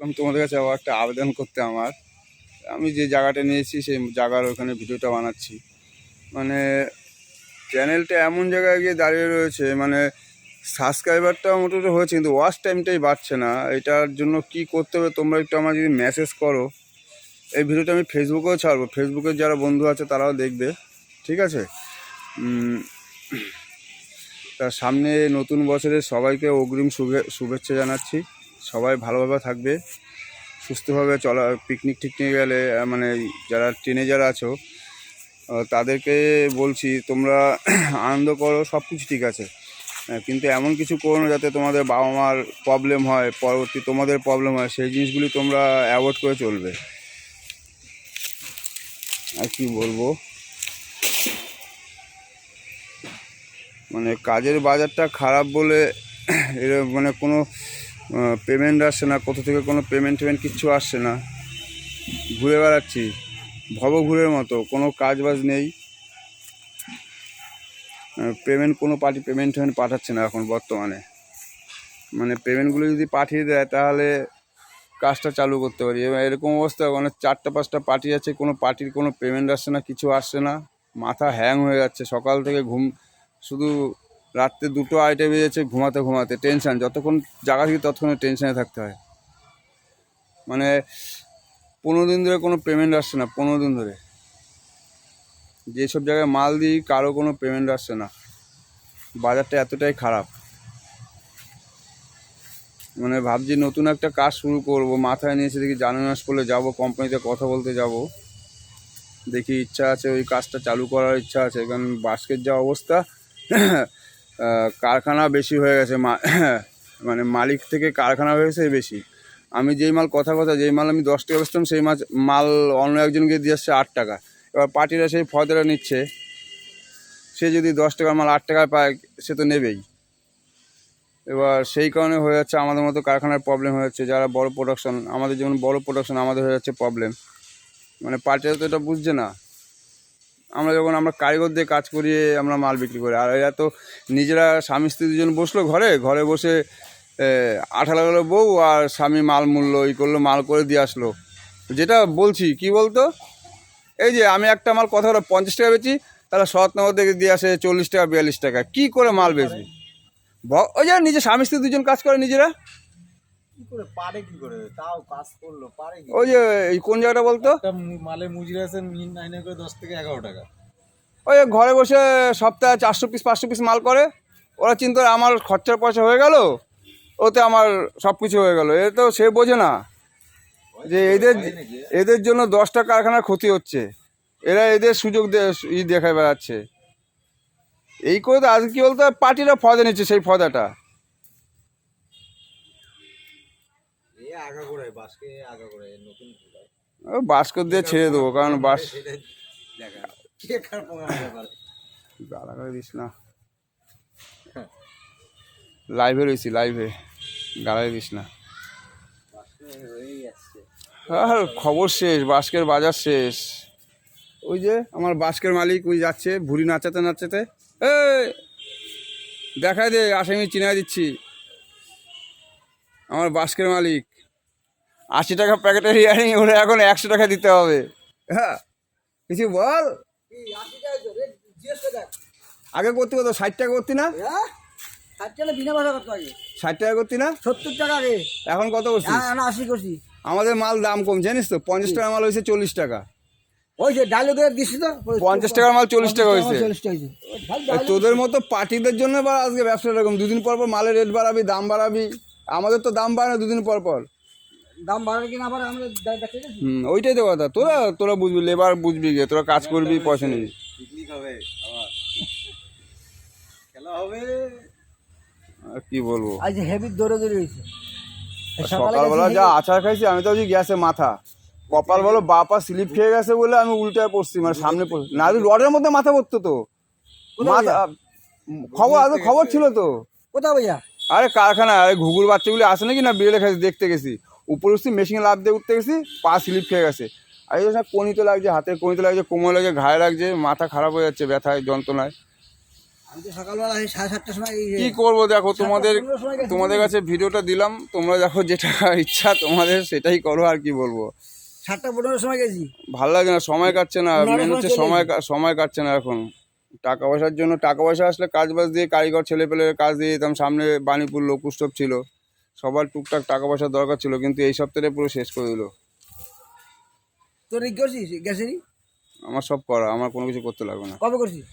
তোমাদের কাছে আবার একটা আবেদন করতে আমার, আমি যে জায়গাটা নিয়েছি সেই জায়গার ওখানে ভিডিওটা বানাচ্ছি। মানে চ্যানেলটা এমন জায়গায় গিয়ে দাঁড়িয়ে রয়েছে, মানে সাবস্ক্রাইবারটা মোটামুটি হয়েছে কিন্তু ওয়াচ টাইমটাই বাড়ছে না। এটার জন্য কি করতে হবে তোমরা একটু আমার যদি মেসেজ করো। এই ভিডিওটা আমি ফেসবুকেও ছাড়বো, ফেসবুকের যারা বন্ধু আছে তারাও দেখবে, ঠিক আছে? তার সামনে নতুন বছরে সবাইকে অগ্রিম শুভেচ্ছা জানাচ্ছি। সবাই ভালোভাবে থাকবে, সুস্থভাবে চলা। পিকনিক টিকনিক গেলে মানে যারা ট্রেনে যারা আছো তাদেরকে বলছি তোমরা আনন্দ করো, সব কিছু ঠিক আছে, কিন্তু এমন কিছু করো না যাতে তোমাদের বাবা মার প্রবলেম হয়, পরবর্তী তোমাদের প্রবলেম হয়। সেই জিনিসগুলি তোমরা অ্যাভয়েড করে চলবে। আর কি বলবো, মানে কাজের বাজারটা খারাপ বলে এর মানে কোনো পেমেন্ট আসছে না, কোথা থেকে কোনো পেমেন্ট কিচ্ছু আসছে না। ঘুরে বেড়াচ্ছি ভবঘুরের মতো, কোনো কাজ বাজ নেই। পেমেন্ট কোনো পার্টি পেমেন্ট পাঠাচ্ছে না এখন বর্তমানে। মানে পেমেন্টগুলো যদি পাঠিয়ে দেয় তাহলে কাজটা চালু করতে পারি। এবার এরকম অবস্থা, মানে 4-5টা পার্টি আছে, কোনো পার্টির কোনো পেমেন্ট আসছে না, কিছু আসছে না। মাথা হ্যাং হয়ে যাচ্ছে সকাল থেকে। শুধু রাত্রে 2টো বেজেছে, ঘুমাতে ঘুমাতে টেনশান। যতক্ষণ জায়গা থেকে ততক্ষণে টেনশানে থাকতে হয়। মানে 15 দিন ধরে কোনো পেমেন্ট আসছে না, 15 দিন ধরে। যেসব জায়গায় মাল দিই কারো কোনো পেমেন্ট আসছে না। বাজারটা এতটাই খারাপ। মানে ভাবছি নতুন একটা কাজ শুরু করব, মাথায় নিয়েছে। দেখি জানুয়ারি মাস পড়লে যাবো কোম্পানিতে কথা বলতে যাব। দেখি ইচ্ছা আছে, ওই কাজটা চালু করার ইচ্ছা আছে। কারণ বাস্কের যা অবস্থা, কারখানা বেশি হয়ে গেছে, মানে মালিক থেকে কারখানা হয়েছে বেশি। আমি যেই মাল যেই মাল আমি 10 টাকা বেচতাম, সেই মাল অন্য একজনকে দিয়ে আসছে 8 টাকা। এবার পার্টিরা সেই ফয়দাটা নিচ্ছে। সে যদি 10 টাকার মাল 8 টাকায় পায়, সে তো নেবেই। এবার সেই কারণে হয়ে যাচ্ছে আমাদের মতো কারখানার প্রবলেম হয়ে যাচ্ছে। যারা বড় প্রোডাকশন, আমাদের যেমন বড় প্রোডাকশন, আমাদের হয়ে যাচ্ছে প্রবলেম। মানে পার্টিরা তো এটা বুঝছে না। আমরা কারিগর দিয়ে কাজ করিয়ে আমরা মাল বিক্রি করি, আর এরা তো নিজেরা স্বামী স্ত্রী দুজন বসলো ঘরে বসে আঠা লাগালো বউ আর স্বামী মাল মূল্য করলো, মাল করে দিয়ে আসলো। যেটা বলছি কি বলতো, এই যে আমি একটা মাল কথা হলো 50 টাকা বেচি, তাহলে শরৎনগর থেকে দিয়ে আসে 40 টাকা 42 টাকা। কি করে মাল বেচবি? ওই যে নিজে স্বামী স্ত্রী দুজন কাজ করে নিজেরা। ওই যে এই কোন জায়গাটা বলতো, মালে মজুরি আছে 9 করে 10 থেকে 11 টাকা। ওই ঘরে বসে সপ্তাহে 400 পিস 500 পিস মাল করে। ওরা চিন্তা করে আমার খরচার পয়সা হয়ে গেল, ওতে আমার সব কিছু হয়ে গেল। এ তো সে বোঝে না যে এদের জন্য 10টা কারখানার ক্ষতি হচ্ছে। এরা এদের সুযোগ দেখায় বেড়াচ্ছে। এই করে তো আজকে কি বলতো, পার্টিরা ফয়দা নিচ্ছে। সেই ফয়দাটা বাস্কর দিয়ে ছেড়ে দেবো, কারণ গালাগালি দিস না। লাইভে রয়েছি, লাইভে গালাগালি দিস না। আর খবর শেষ, বাস্কের বাজার শেষ। ওই যে আমার বাস্কের মালিক ওই যাচ্ছে ভুড়ি নাচাতে নাচাতে। দেখাই দে, আসামি চিনাই দিচ্ছি। আমার বাস্কের মালিক 80 টাকা প্যাকেটের ইয়ারিং, ওরা এখন 100 টাকা দিতে হবে। হ্যাঁ, কিছু বল। আগে করতে কত? 60 টাকা করতি না? 60 টাকা করতি না? 70 টাকা আগে। এখন কত করছিস? 80 করছি। আমাদের মাল দাম কম জানিস তো, 50 টাকার মাল হয়েছে 40 টাকা। ওই যে ডায়লগে দিছি তো, 50 টাকার মাল 40 টাকা হয়েছে। তোদের মতো পার্টিদের জন্য বা আজকে ব্যবসা এরকম, দুদিন পর পর মালের রেট বাড়াবি, দাম বাড়াবি। আমাদের তো দাম বাড়ে না দুদিন পর পর। দাম বাড়াবে কিনা আবার আমরা দেখতে গেছি। ওইটাই তো কথা। তোরা বুঝবি, লেবার বুঝবি, গিয়ে তোরা কাজ করবি, পয়সা নিবি। পিকনিক হবে আবার, খেলা হবে। আর কি বলবো, আজ হেভি দৌড়ে হয়েছে। সকালবেলা যা আচার খাইছি আমি, তো গ্যাসে মাথা কপাল বলো, বাপা স্লিপ খেয়ে গেছে বলে আমি উল্টায় পড়ছি, মানে সামনে না রডের মধ্যে মাথা পড়তো তো। মাথা খবর ছিল তো। কোথাও ভাইয়া? আরে কারখানা, আরে ঘুঘুর বাচ্চাগুলি আসে নাকি না, বিড়ে খাইছি, দেখতে গেছি। উপরে উঠছি, মেশিনে লাফ দিয়ে উঠতে গেছি, পা স্লিপ খেয়ে গেছে। আর এই কনিতে লাগছে, হাতের কনিতে লাগছে, কোমরে লাগছে, ঘায়ে লাগছে, মাথা খারাপ হয়ে যাচ্ছে ব্যথায় যন্ত্রণায়। আমি তো সকালবেলা এই 7:30টার সময় কি করবো দেখো, তোমাদের 7:15 সময় গেছি। তোমাদের কাছে ভিডিওটা দিলাম, তোমরা দেখো যেটা ইচ্ছা তোমাদের সেটাই করো, আর কি বলবো। 7:15 সময় গেছি। ভালো লাগে না, সময় কাটছে না, 9টার মেন সময় হচ্ছে চলে সময় কাটছে না এখন। টাকা পয়সার জন্য, টাকা পয়সা আসলে কাজ বাজ দিয়ে কারিগর ছেলে পেলের কাজ দিয়ে দিতাম, সামনে বাণীপুর লোক উৎসব ছিল, সবার টুকটাক টাকা পয়সার দরকার ছিল, কিন্তু এই সপ্তাহে পুরো শেষ করে দিল। তোর এই করছিস গ্যাসেরই? আমার সব করা, আমার কোনো কিছু করতে লাগবে না। কবে করছিস?